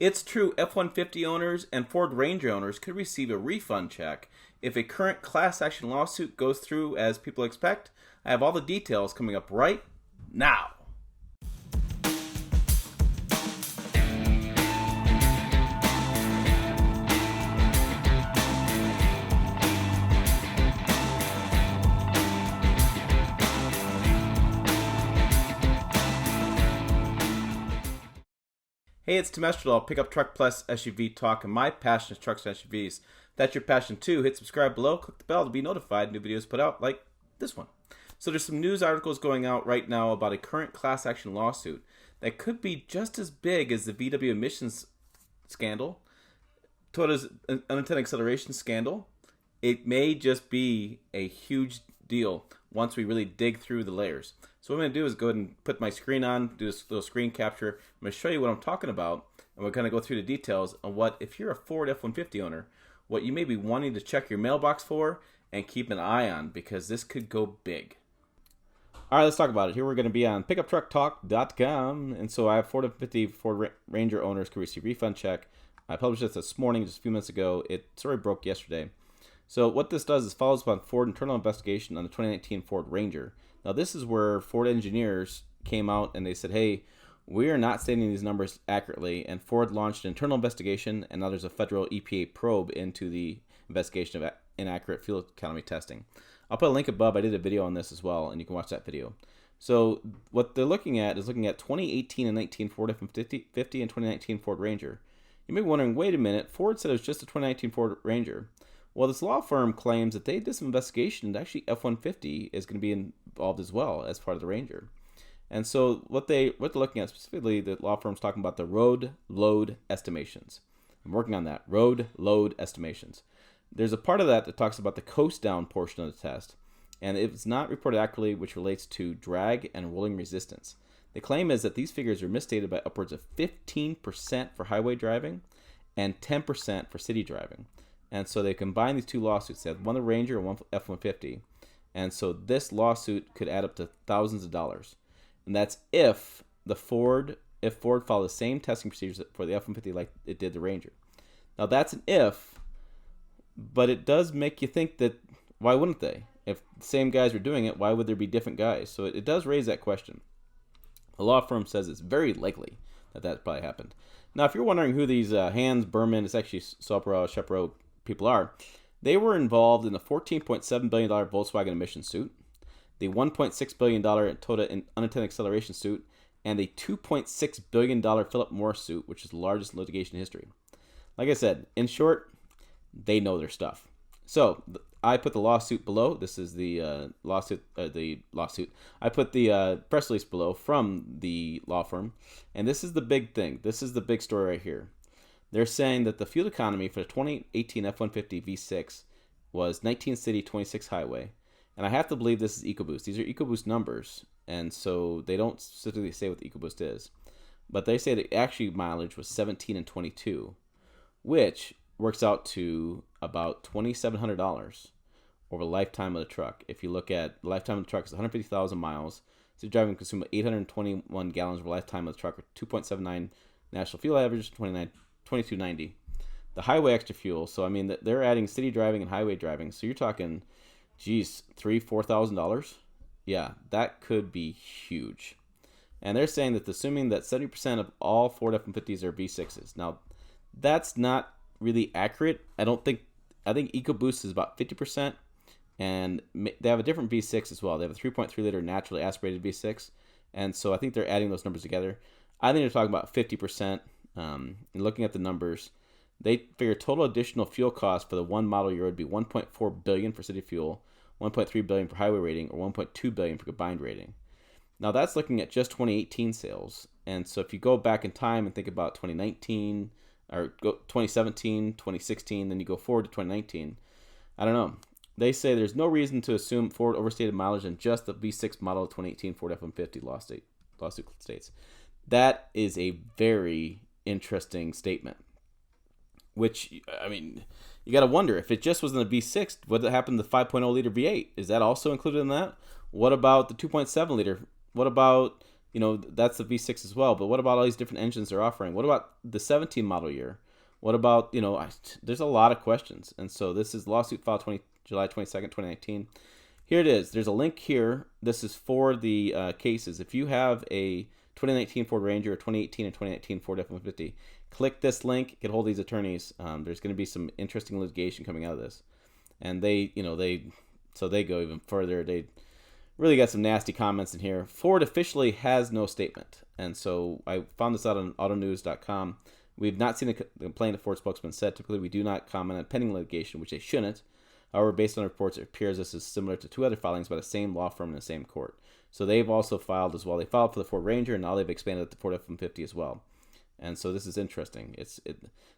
It's true, F-150 owners and Ford Ranger owners could receive a refund check if a current class action lawsuit goes through as people expect. I have all the details coming up right now. Hey, it's Tim Esterdahl, Pickup Truck Plus SUV Talk, and my passion is trucks and SUVs. If that's your passion too, hit subscribe below, click the bell to be notified when new videos put out like this one. So there's some news articles going out right now about a current class action lawsuit that could be just as big as the VW emissions scandal, Toyota's unintended acceleration scandal. It may just be a huge deal once we really dig through the layers. So what I'm going to do is go ahead and put my screen on, do this little screen capture. I'm going to show you what I'm talking about, and we're going to go through the details on what, if you're a Ford F-150 owner, what you may be wanting to check your mailbox for and keep an eye on, because this could go big. All right, let's talk about it. Here we're going to be on pickuptrucktalk.com, and so I have Ford F-150 Ford Ranger owners can receive refund check. I published this morning, just a few minutes ago. It sort of broke yesterday. So what this does is follows up on Ford internal investigation on the 2019 Ford Ranger. Now this is where Ford engineers came out and they said, hey, we are not stating these numbers accurately, and Ford launched an internal investigation, and now there's a federal EPA probe into the investigation of inaccurate fuel economy testing. I'll put a link above. I did a video on this as well, and you can watch that video. So what they're looking at is looking at 2018 and 19 Ford F-150 and 2019 Ford Ranger. You may be wondering, wait a minute, Ford said it was just a 2019 Ford Ranger. Well, this law firm claims that they did some investigation, and actually F-150 is going to be involved as well as part of the Ranger. And so what they're looking at specifically, the law firm's talking about the road load estimations. I'm working on that, road load estimations. There's a part of that that talks about the coast down portion of the test, and it's not reported accurately, which relates to drag and rolling resistance. The claim is that these figures are misstated by upwards of 15% for highway driving and 10% for city driving. And so they combine these two lawsuits. They have one the Ranger and one F-150. And so this lawsuit could add up to thousands of dollars. And that's if Ford followed the same testing procedures for the F-150 like it did the Ranger. Now that's an if, but it does make you think that why wouldn't they? If the same guys were doing it, why would there be different guys? So it does raise that question. The law firm says it's very likely that probably happened. Now, if you're wondering who these Hans Berman, it's actually Shepro people are, they were involved in the $14.7 billion Volkswagen emission suit, the $1.6 billion Toyota unintended acceleration suit, and the $2.6 billion Philip Morris suit, which is the largest litigation in history. Like I said, in short, they know their stuff. So I put the lawsuit below. This is the lawsuit. I put the press release below from the law firm, and this is the big thing. This is the big story right here. They're saying that the fuel economy for the 2018 F-150 V6 was 19 city, 26 highway. And I have to believe this is EcoBoost. These are EcoBoost numbers, and so they don't specifically say what the EcoBoost is. But they say the actual mileage was 17 and 22, which works out to about $2,700 over the lifetime of the truck. If you look at the lifetime of the truck, it's 150,000 miles. So driving consume 821 gallons over the lifetime of the truck, or 2.79 national fuel average, 2290. The highway extra fuel, so I mean they're adding city driving and highway driving, so you're talking, geez, $3,000-$4,000. Yeah, that could be huge. And they're saying that assuming that 70% of all Ford F-150s are V6s. Now, that's not really accurate. I think EcoBoost is about 50%, and they have a different V6 as well. They have a 3.3 liter naturally aspirated V6, and so I think they're adding those numbers together. I think they're talking about 50%. And looking at the numbers, they figure total additional fuel cost for the one model year would be $1.4 billion for city fuel, $1.3 billion for highway rating, or $1.2 billion for combined rating. Now that's looking at just 2018 sales. And so if you go back in time and think about 2019 or 2017, 2016, then you go forward to 2019, I don't know. They say there's no reason to assume Ford overstated mileage in just the V6 model of 2018 Ford F-150 lawsuit states. That is a very interesting statement, which, I mean, you got to wonder, if it just was in the V6, what happened to the 5.0 liter V8? Is that also included in that? What about the 2.7 liter? What about that's the V6 as well. But what about all these different engines they're offering? What about the 17 model year? What about, there's a lot of questions. And so this is lawsuit filed July 22nd, 2019. Here it is. There's a link here. This is for the cases. If you have a 2019 Ford Ranger or 2018 and 2019 Ford F-150, click this link, get hold of these attorneys. There's going to be some interesting litigation coming out of this. And they go even further. They really got some nasty comments in here. Ford officially has no statement. And so I found this out on autonews.com. We've not seen a complaint, a Ford spokesman said. Typically, we do not comment on pending litigation, which they shouldn't. However, based on reports, it appears this is similar to 2 other filings by the same law firm in the same court. So they've also filed as well. They filed for the Ford Ranger, and now they've expanded it to Ford F-150 as well. And so this is interesting.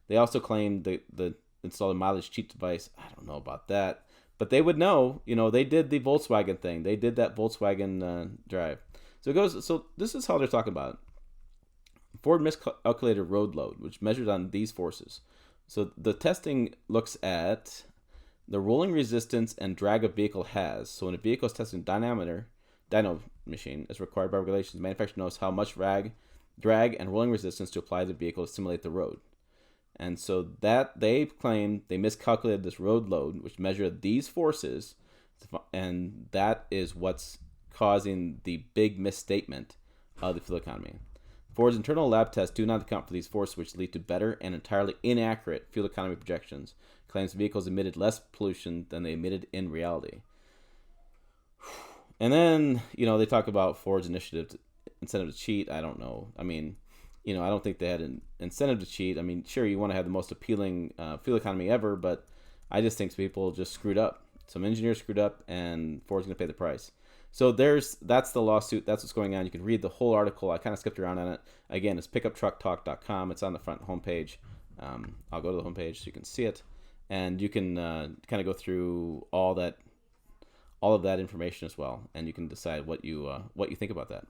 They also claim the installed a mileage cheat device. I don't know about that. But they would know, they did the Volkswagen thing. They did that Volkswagen drive. So this is how they're talking about it. Ford miscalculated road load, which measured on these forces. So the testing looks at the rolling resistance and drag a vehicle has. So when a vehicle is testing dyno machine, as required by regulations, the manufacturer knows how much drag and rolling resistance to apply to the vehicle to simulate the road. And so that they claim they miscalculated this road load, which measured these forces, and that is what's causing the big misstatement of the fuel economy. Ford's internal lab tests do not account for these forces, which lead to better and entirely inaccurate fuel economy projections. Claims vehicles emitted less pollution than they emitted in reality. And then, they talk about Ford's incentive to cheat. I don't know. I don't think they had an incentive to cheat. Sure, you want to have the most appealing fuel economy ever, but I just think people just screwed up. Some engineers screwed up, and Ford's going to pay the price. So that's the lawsuit. That's what's going on. You can read the whole article. I kind of skipped around on it. Again, it's pickuptrucktalk.com. It's on the front homepage. I'll go to the homepage so you can see it, and you can kind of go through all of that information as well, and you can decide what you think about that.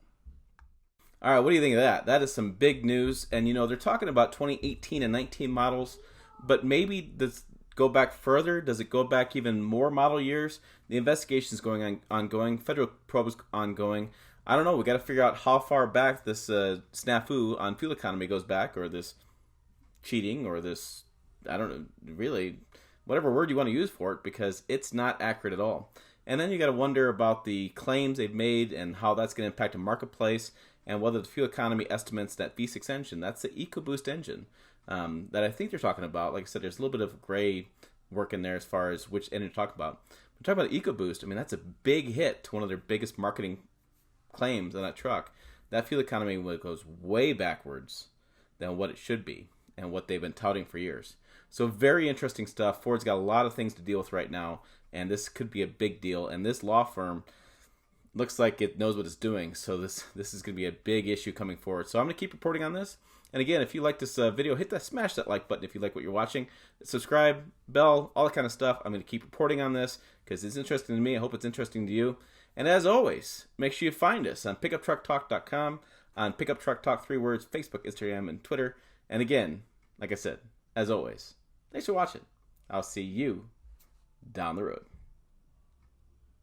All right, what do you think of that? That is some big news, and they're talking about 2018 and 19 models, but maybe does go back further? Does it go back even more model years? The investigation is ongoing. Federal probe is ongoing. I don't know. We got to figure out how far back this snafu on fuel economy goes back, or this cheating, or this, I don't know, really, whatever word you want to use for it, because it's not accurate at all. And then you got to wonder about the claims they've made and how that's going to impact the marketplace, and whether the fuel economy estimates that V6 engine, that's the EcoBoost engine that I think they're talking about. Like I said, there's a little bit of gray work in there as far as which engine to talk about. We're talking about EcoBoost. That's a big hit to one of their biggest marketing claims on that truck. That fuel economy goes way backwards than what it should be and what they've been touting for years. So very interesting stuff. Ford's got a lot of things to deal with right now, and this could be a big deal. And this law firm looks like it knows what it's doing. So this is going to be a big issue coming forward. So I'm going to keep reporting on this. And again, if you like this video, smash that like button if you like what you're watching. Subscribe, bell, all that kind of stuff. I'm going to keep reporting on this because it's interesting to me. I hope it's interesting to you. And as always, make sure you find us on pickuptrucktalk.com, on Pickup Truck Talk, 3 words, Facebook, Instagram, and Twitter. And again, like I said, as always, thanks for watching. I'll see you down the road.